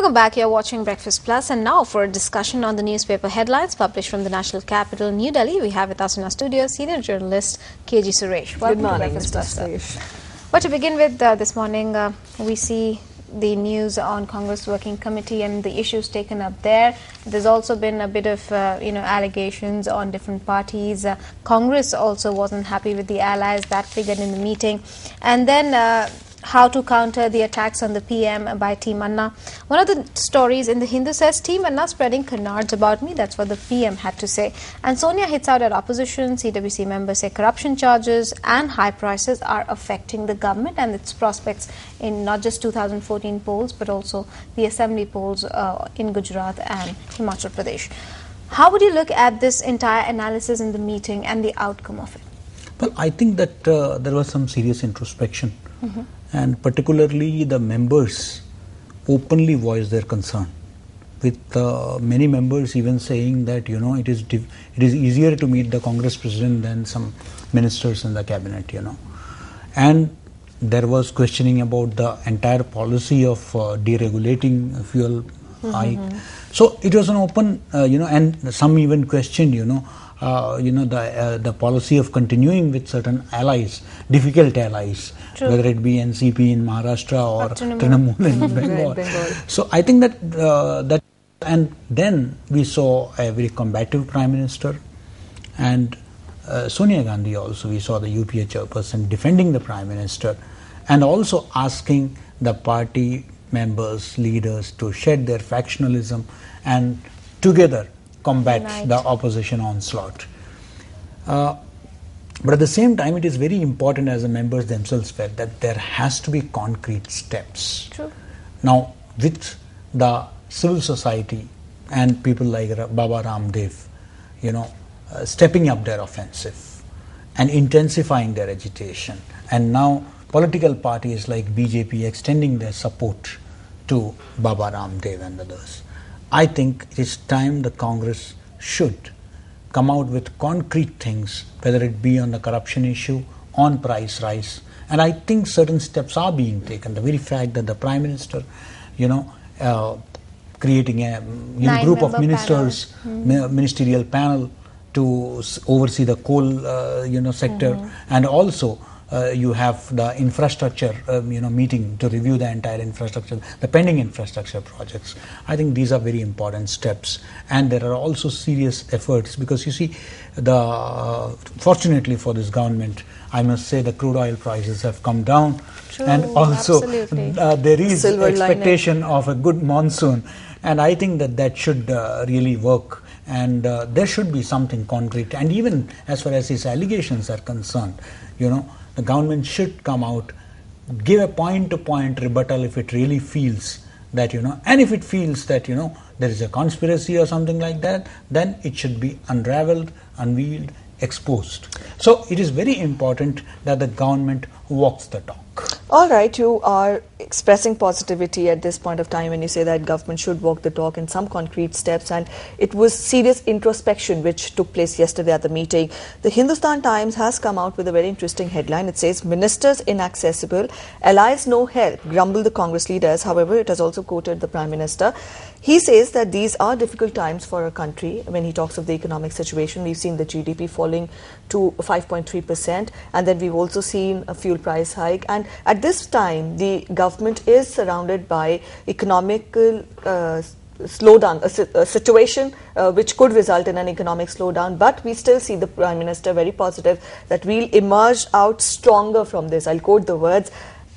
Welcome back. You're watching Breakfast Plus, and now for a discussion on the newspaper headlines published from the national capital, New Delhi. We have with us in our studio senior journalist KG Suresh. Welcome to Breakfast Plus. But to begin with, this morning we see the news on Congress Working Committee and the issues taken up there. There's also been a bit of allegations on different parties. Congress also wasn't happy with the allies that figured in the meeting, and then how to counter the attacks on the PM by Team Anna. One of the stories in the Hindu says, Team Anna spreading canards about me. That's what the PM had to say. And Sonia hits out at opposition. CWC members say corruption charges and high prices are affecting the government and its prospects in not just 2014 polls, but also the assembly polls in Gujarat and Himachal Pradesh. How would you look at this entire analysis in the meeting and the outcome of it? Well, I think that there was some serious introspection. And particularly the members openly voiced their concern, with many members even saying that it is easier to meet the Congress president than some ministers in the cabinet, and there was questioning about the entire policy of deregulating fuel hike. So it was an open, and some even questioned, the policy of continuing with certain allies, difficult allies, whether it be NCP in Maharashtra or Trinamool in Bengal. So I think that and then we saw a very combative Prime Minister, and Sonia Gandhi also, we saw the UPA chairperson defending the Prime Minister and also asking the party members, leaders to shed their factionalism and together combat the opposition onslaught. But at the same time, it is very important, as the members themselves felt, that there has to be concrete steps. True. Now, with the civil society and people like Baba Ramdev, stepping up their offensive and intensifying their agitation, and now political parties like BJP extending their support to Baba Ramdev and others, I think it is time the Congress should come out with concrete things, whether it be on the corruption issue, on price rise. And I think certain steps are being taken. The very fact that the Prime Minister, creating a group of ministers, ministerial panel to oversee the coal sector, and also you have the infrastructure meeting to review the entire infrastructure, the pending infrastructure projects. I think these are very important steps, and there are also serious efforts, because you see, fortunately for this government, I must say the crude oil prices have come down. True, and also there is Silver expectation of a good monsoon, and I think that should really work, and there should be something concrete. And even as far as these allegations are concerned, the government should come out, give a point-to-point rebuttal if it really feels that, and if it feels that, there is a conspiracy or something like that, then it should be unraveled, unveiled, exposed. So it is very important that the government walks the talk. All right, you are expressing positivity at this point of time when you say that government should walk the talk in some concrete steps, and it was serious introspection which took place yesterday at the meeting. The Hindustan Times has come out with a very interesting headline. It says, Ministers inaccessible, allies no help, grumble the Congress leaders. However, it has also quoted the Prime Minister. He says that these are difficult times for our country. When he talks of the economic situation, we've seen the GDP falling to 5.3%, and then we've also seen a fuel price hike. And at this time, the government is surrounded by economical slowdown, a situation which could result in an economic slowdown, but we still see the Prime Minister very positive that we'll emerge out stronger from this. I'll quote the words.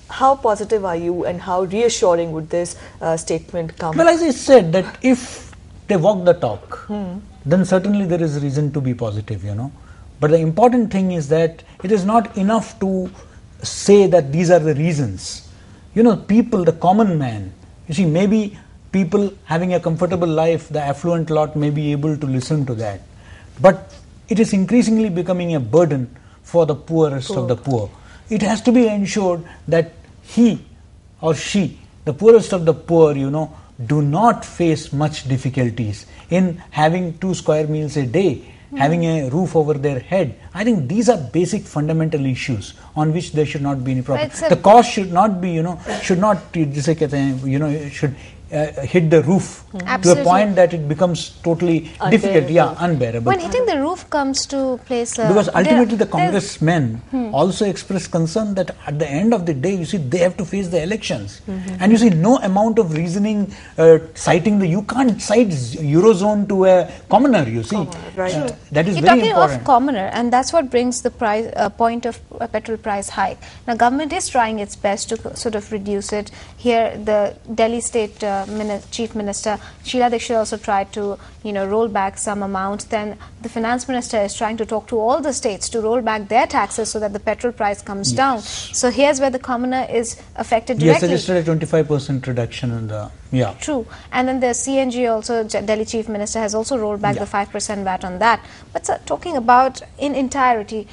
How positive are you, and how reassuring would this statement come? Well, as I said, that if they walk the talk, then certainly there is reason to be positive, But the important thing is that it is not enough to say that these are the reasons. People, the common man, you see, maybe people having a comfortable life, the affluent lot may be able to listen to that. But it is increasingly becoming a burden for the poorest of the poor. It has to be ensured that he or she, the poorest of the poor, do not face much difficulties in having 2 square meals a day, having a roof over their head. I think these are basic fundamental issues on which there should not be any problem. The cost should not be, should hit the roof to a Absolutely. point that it becomes totally difficult, unbearable. When hitting the roof comes to place, Because ultimately the congressmen also express concern that at the end of the day, you see, they have to face the elections. And you see, no amount of reasoning citing you can't cite Eurozone to a commoner, you see. Right. That is You're very talking important. of commoner, and that's what brings the price point of a petrol price hike. Now, government is trying its best to sort of reduce it. Here, the Delhi State Chief Minister Sheila Dikshit also tried to, roll back some amount. Then the Finance Minister is trying to talk to all the states to roll back their taxes so that the petrol price comes down. So here's where the commoner is affected directly. Yes, suggested a 25% reduction in the True. And then the CNG also, Delhi Chief Minister has also rolled back the 5% VAT on that. But sir, talking about in entirety,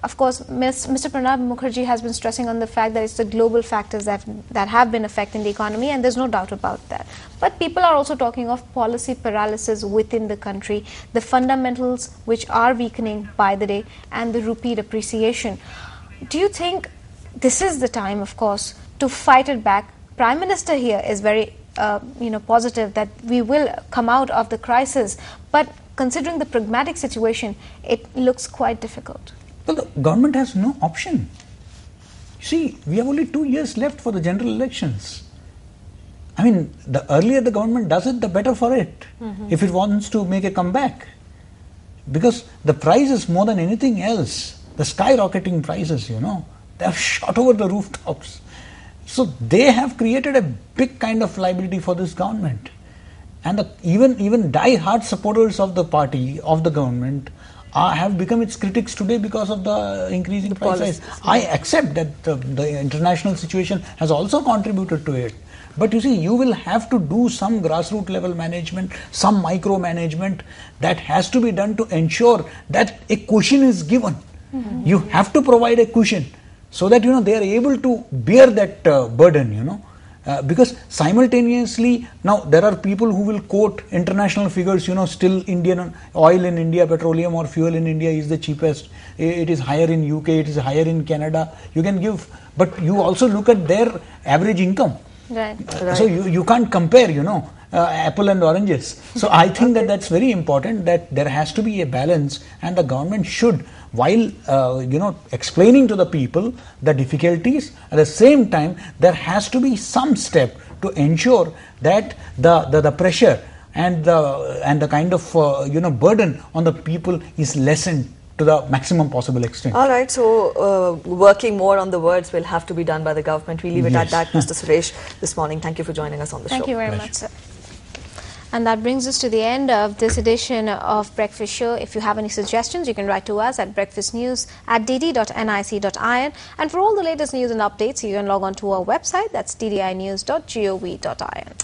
of course, Mr. Pranab Mukherjee has been stressing on the fact that it's the global factors that have been affecting the economy, and there's no doubt about that. But people are also talking of policy paralysis within the country, the fundamentals which are weakening by the day, and the rupee depreciation. Do you think this is the time, of course, to fight it back? Prime Minister here is very positive that we will come out of the crisis, but considering the pragmatic situation, it looks quite difficult. Well, the government has no option. See, we have only 2 years left for the general elections. I mean, the earlier the government does it, the better for it, if it wants to make a comeback. Because the prices, more than anything else, the skyrocketing prices, they have shot over the rooftops. So they have created a big kind of liability for this government. And even die-hard supporters of the party, of the government, have become its critics today because of the increasing prices. I accept that the international situation has also contributed to it. But you see, you will have to do some grassroots level management, some micromanagement that has to be done to ensure that a cushion is given. You have to provide a cushion so that they are able to bear that burden, because simultaneously now there are people who will quote international figures, still Indian oil in India, petroleum or fuel in India is the cheapest. It is higher in UK, it is higher in Canada. You can give, but you also look at their average income. Right. So you can't compare, apple and oranges. So I think that that's very important, that there has to be a balance, and the government should, while explaining to the people the difficulties, at the same time there has to be some step to ensure that the pressure and the kind of burden on the people is lessened to the maximum possible extent. All right, so working more on the words will have to be done by the government. We leave it at that, Mr. Suresh, this morning. Thank you for joining us on the show. Thank you very much, sir. And that brings us to the end of this edition of Breakfast Show. If you have any suggestions, you can write to us at breakfastnews@dd.nic.in. And for all the latest news and updates, you can log on to our website, that's ddinews.gov.in.